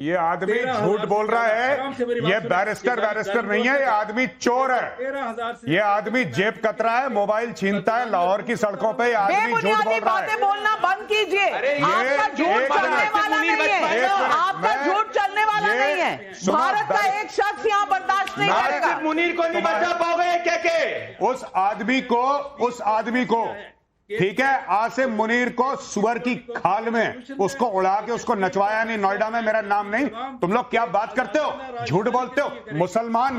ये आदमी झूठ बोल रहा है। ये बैरिस्टर नहीं है, ये आदमी चोर है। ये आदमी जेब कतरा है, मोबाइल छीनता है लाहौर की सड़कों पे। आदमी झूठ बोल रहा है। बोलना बंद कीजिए। आपका झूठ चलने वाला नहीं है। आपका झूठ चलने वाला नहीं है। भारत का एक शख्स यहाँ बर्दाश्त नहीं करेगा। मुनीर को नहीं बचा पाओगे क्या के? उस आदमी को ठीक है, आसिम मुनीर को सुअर की खाल में उसको उड़ा के उसको नचवाया नहीं। नोएडा में मेरा नाम नहीं। तुम लोग क्या बात करते हो, झूठ बोलते हो। मुसलमान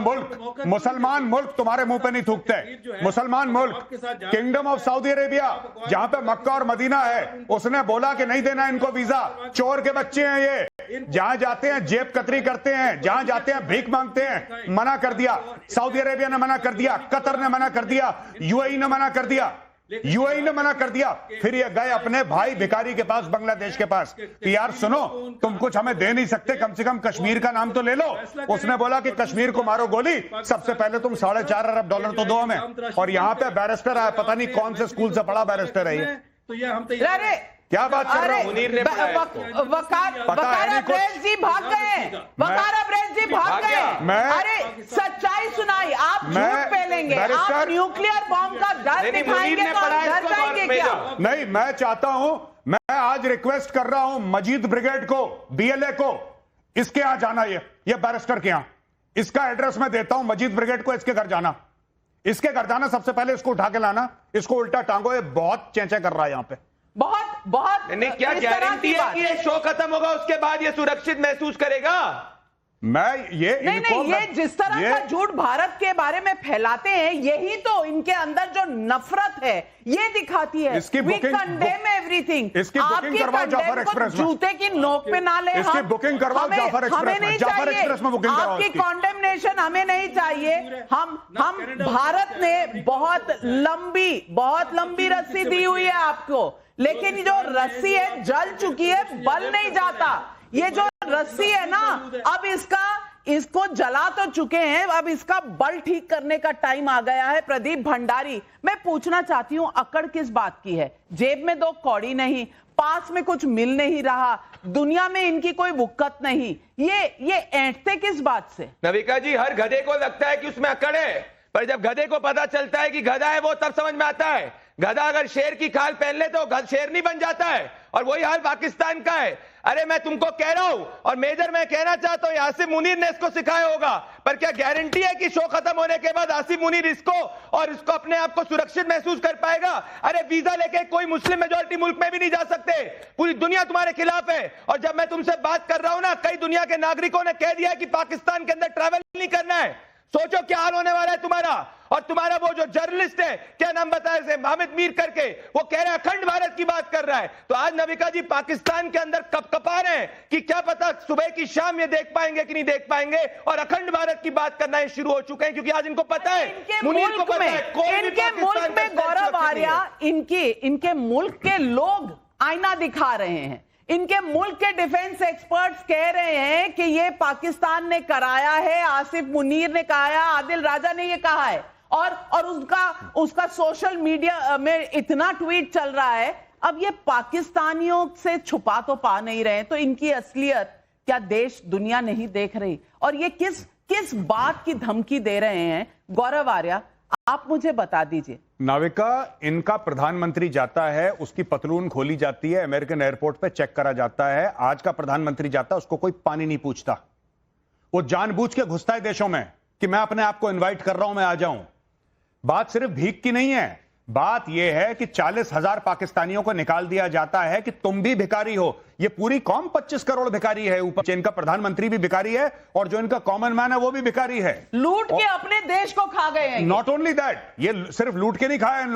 मुल्क तुम्हारे मुंह पे नहीं थूकते। मुसलमान मुल्क, किंगडम ऑफ सऊदी अरेबिया जहां पे मक्का और मदीना है, उसने बोला कि नहीं देना इनको वीजा। चोर के बच्चे हैं ये। जहां जाते हैं जेब कतरी करते हैं, जहां जाते हैं भीख मांगते हैं। मना कर दिया सऊदी अरेबिया ने, मना कर दिया कतर ने, मना कर दिया यूएई ने, मना कर दिया फिर ये गए अपने भाई भिखारी के पास, बांग्लादेश के पास, कि यार सुनो, तुम कुछ हमें दे नहीं सकते, कम से कम कश्मीर का नाम तो ले लो। उसने बोला कि कश्मीर को मारो गोली, सबसे पहले तुम $4.5 अरब तो दो हमें। और यहाँ पे बैरिस्टर आया, पता नहीं कौन से स्कूल से पढ़ा बैरिस्टर है ये। तो ये हम क्या बात कर रहे हो? मुनीर ने वकार अब्रेज जी भाग गए। अरे सच्चाई सुनाई, आप झूठ फैलेंगे, आप न्यूक्लियर बॉम्ब का डर दिखाएंगे तो आप डर जाएंगे क्या? नहीं, मैं चाहता हूं, मैं आज रिक्वेस्ट कर रहा हूं मजीद ब्रिगेड को, बीएलए को, इसके यहां जाना। ये बैरिस्टर के यहां, इसका एड्रेस मैं देता हूं। मजीद ब्रिगेड को इसके घर जाना, सबसे पहले इसको उठा के लाना, इसको उल्टा टांगो। ये बहुत चेंचे कर रहा है यहां पे, बहुत नहीं। क्या गारंटी है कि ये शो खत्म होगा उसके बाद ये सुरक्षित महसूस करेगा? नहीं, ये जिस तरह का झूठ भारत के बारे में फैलाते हैं, यही तो इनके अंदर जो नफरत है ये दिखाती है। We condemn everything। इसकी बुकिंग करवाओ जाफर एक्सप्रेस में, जूते की नोक पे ना ले। इसकी बुकिंग करवाओ जाफर एक्सप्रेस में बुकिंग करवाओ। आपकी कॉन्डेमनेशन हमें नहीं चाहिए। हम भारत ने बहुत लंबी रस्सी दी हुई है आपको, लेकिन जो रस्सी है जल चुकी है, बल नहीं जाता। ये जो रस्सी है ना, अब इसको जला तो चुके हैं, अब इसका बल ठीक करने का टाइम आ गया है। प्रदीप भंडारी, मैं पूछना चाहती हूं, अकड़ किस बात की है? जेब में 2 कौड़ी नहीं, पास में कुछ मिल नहीं रहा, दुनिया में इनकी कोई वुक्कत नहीं, ये ऐंठते किस बात से? नविका जी, हर गधे को लगता है कि उसमें अकड़ है, पर जब गधे को पता चलता है कि गधा है, वो तब समझ में आता है। गधा अगर शेर की खाल पहन ले तो शेर नहीं बन जाता है, और वही हाल पाकिस्तान का है। अरे मैं तुमको कह रहा हूं, और मेजर मैं कहना चाहता हूं, आसिम मुनीर ने इसको सिखाया होगा, पर क्या गारंटी है कि शो खत्म होने के बाद आसिम मुनीर इसको अपने आप को सुरक्षित महसूस कर पाएगा? अरे वीजा लेके कोई मुस्लिम मेजोरिटी मुल्क में भी नहीं जा सकते, पूरी दुनिया तुम्हारे खिलाफ है। और जब मैं तुमसे बात कर रहा हूं ना, कई दुनिया के नागरिकों ने कह दिया कि पाकिस्तान के अंदर ट्रैवल नहीं करना है। सोचो क्या हाल होने वाला है तुम्हारा। और तुम्हारा वो जो जर्नलिस्ट है, क्या नाम बताया से, हामिद मीर करके, वो कह रहे हैं अखंड भारत की बात कर रहा है। तो आज नविका जी पाकिस्तान के अंदर कपकपा रहे हैं कि क्या पता सुबह की शाम ये देख पाएंगे कि नहीं देख पाएंगे, और अखंड भारत की बात करना ही शुरू हो चुके हैं, क्योंकि आज इनको पता है, मुनीर को पता है, इनके मुल्क में गौरव आर्या, इनके मुल्क के लोग आईना दिखा रहे हैं। इनके मुल्क के डिफेंस एक्सपर्ट्स कह रहे हैं कि ये पाकिस्तान ने कराया है, आसिफ मुनीर ने कहा है, आदिल राजा ने ये कहा है, और उसका सोशल मीडिया में इतना ट्वीट चल रहा है। अब ये पाकिस्तानियों से छुपा तो पा नहीं रहे, तो इनकी असलियत क्या देश दुनिया नहीं देख रही? और ये किस बात की धमकी दे रहे हैं? गौरव आर्या, आप मुझे बता दीजिए। नाविका, इनका प्रधानमंत्री जाता है, उसकी पतलून खोली जाती है, अमेरिकन एयरपोर्ट पे चेक करा जाता है। आज का प्रधानमंत्री जाता है, उसको कोई पानी नहीं पूछता। वो जानबूझ के घुसता है देशों में कि मैं अपने आप को इनवाइट कर रहा हूं, मैं आ जाऊं। बात सिर्फ भीख की नहीं है, बात यह है कि 40,000 पाकिस्तानियों को निकाल दिया जाता है कि तुम भी भिखारी हो। ये पूरी कौम 25 करोड़ भिखारी है, ऊपर इनका प्रधानमंत्री भी भिखारी है, और जो इनका कॉमन मैन है वो भी भिखारी है। लूट के अपने देश को खा गए हैं। नॉट ओनली दैट, ये सिर्फ लूट के नहीं खाया इन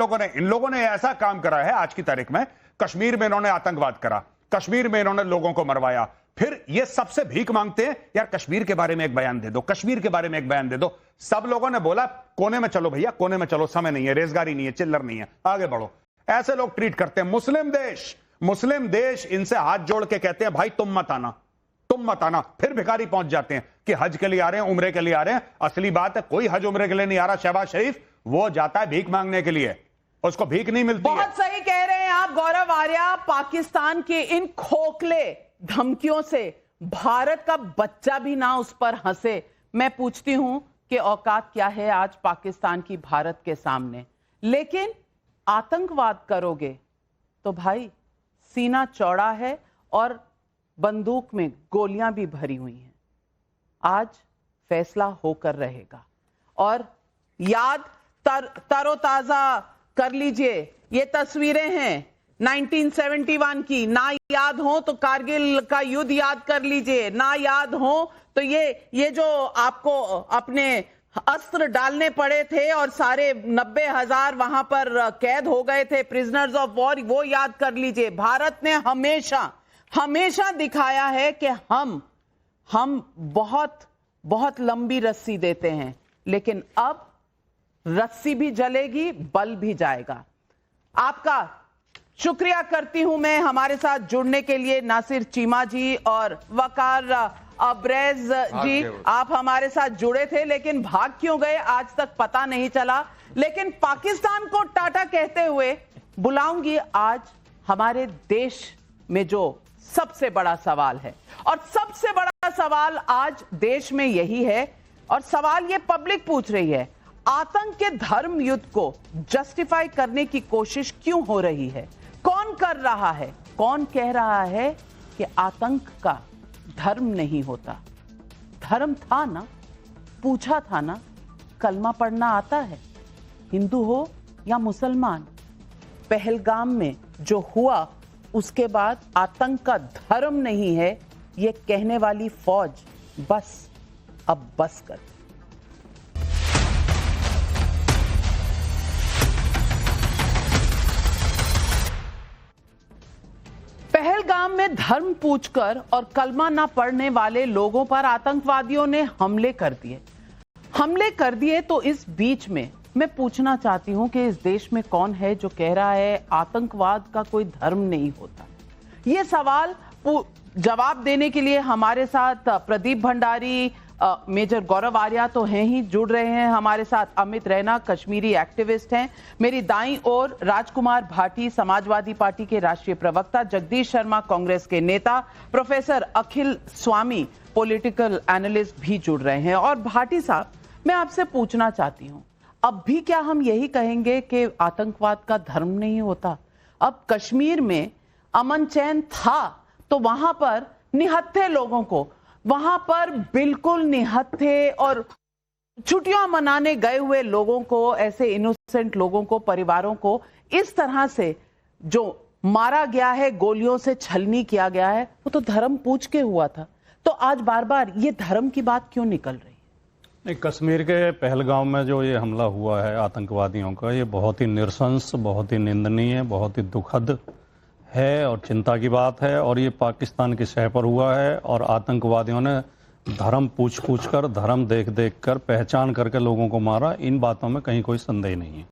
लोगों ने ऐसा काम करा है आज की तारीख में। कश्मीर में इन्होंने आतंकवाद करा, कश्मीर में इन्होंने लोगों को मरवाया, फिर ये सबसे भीख मांगते हैं, यार कश्मीर के बारे में एक बयान दे दो, कश्मीर के बारे में एक बयान दे दो। सब लोगों ने बोला कोने में चलो भैया, कोने में चलो, समय नहीं है, रेजगारी नहीं है, चिल्लर नहीं है, आगे बढ़ो। ऐसे लोग ट्रीट करते हैं। मुस्लिम देश इनसे हाथ जोड़ के कहते हैं भाई तुम मत आना। फिर भिखारी पहुंच जाते हैं कि हज के लिए आ रहे हैं, उम्रे के लिए आ रहे हैं। असली बात है, कोई हज उम्रे के लिए नहीं आ रहा। शहबाज शरीफ वो जाता है भीख मांगने के लिए, उसको भीख नहीं मिलती। बहुत सही कह रहे हैं आप गौरव आर्या। पाकिस्तान के इन खोखले धमकियों से भारत का बच्चा भी ना उस पर हंसे। मैं पूछती हूं कि औकात क्या है आज पाकिस्तान की भारत के सामने। लेकिन आतंकवाद करोगे तो भाई सीना चौड़ा है और बंदूक में गोलियां भी भरी हुई हैं। आज फैसला होकर रहेगा और याद तरोताजा कर लीजिए। ये तस्वीरें हैं 1971 की। ना याद हो तो कारगिल का युद्ध याद कर लीजिए, ना याद हो तो ये जो आपको अपने अस्त्र डालने पड़े थे और सारे 90,000 वहां पर कैद हो गए थे, प्रिजनर्स ऑफ वॉर, वो याद कर लीजिए। भारत ने हमेशा दिखाया है कि हम बहुत लंबी रस्सी देते हैं, लेकिन अब रस्सी भी जलेगी, बल भी जाएगा। आपका शुक्रिया करती हूं मैं हमारे साथ जुड़ने के लिए नासिर चीमा जी और वकार अब्रेज जी। आप हमारे साथ जुड़े थे लेकिन भाग क्यों गए आज तक पता नहीं चला। लेकिन पाकिस्तान को टाटा कहते हुए बुलाऊंगी आज हमारे देश में जो सबसे बड़ा सवाल है, और सबसे बड़ा सवाल आज देश में यही है, और सवाल ये पब्लिक पूछ रही है, आतंक के धर्म युद्ध को जस्टिफाई करने की कोशिश क्यों हो रही है? कौन कर रहा है? कौन कह रहा है कि आतंक का धर्म नहीं होता? धर्म था ना, पूछा था ना, कलमा पढ़ना आता है, हिंदू हो या मुसलमान। पहलगाम में जो हुआ उसके बाद आतंक का धर्म नहीं है ये कहने वाली फौज अब बस कर। पहलगाम में धर्म पूछकर और कलमा ना पढ़ने वाले लोगों पर आतंकवादियों ने हमले कर दिए। तो इस बीच में मैं पूछना चाहती हूं कि इस देश में कौन है जो कह रहा है आतंकवाद का कोई धर्म नहीं होता? ये सवाल जवाब देने के लिए हमारे साथ प्रदीप भंडारी, मेजर गौरव आर्या तो हैं ही, जुड़ रहे हैं हमारे साथ। अमित रैना कश्मीरी एक्टिविस्ट हैं। मेरी दाईं ओर राजकुमार भाटी समाजवादी पार्टी के राष्ट्रीय प्रवक्ता, जगदीश शर्मा कांग्रेस के नेता, प्रोफेसर अखिल स्वामी पॉलिटिकल एनालिस्ट भी जुड़ रहे हैं। और भाटी साहब, मैं आपसे पूछना चाहती हूं, अब भी क्या हम यही कहेंगे कि आतंकवाद का धर्म नहीं होता? अब कश्मीर में अमन चैन था तो वहां पर निहत्थे लोगों को, वहां पर बिल्कुल निहत्थे और छुट्टियां मनाने गए हुए लोगों को, ऐसे इनोसेंट लोगों को, परिवारों को इस तरह से जो मारा गया है, गोलियों से छलनी किया गया है, वो तो धर्म पूछ के हुआ था। तो आज बार बार ये धर्म की बात क्यों निकल रही है? नहीं, कश्मीर के पहलगाम में जो ये हमला हुआ है आतंकवादियों का, ये बहुत ही नृशंस, बहुत ही निंदनीय, बहुत ही दुखद है और चिंता की बात है। और ये पाकिस्तान की शह पर हुआ है और आतंकवादियों ने धर्म पूछ कर, धर्म देख कर, पहचान करके लोगों को मारा। इन बातों में कहीं कोई संदेह नहीं है।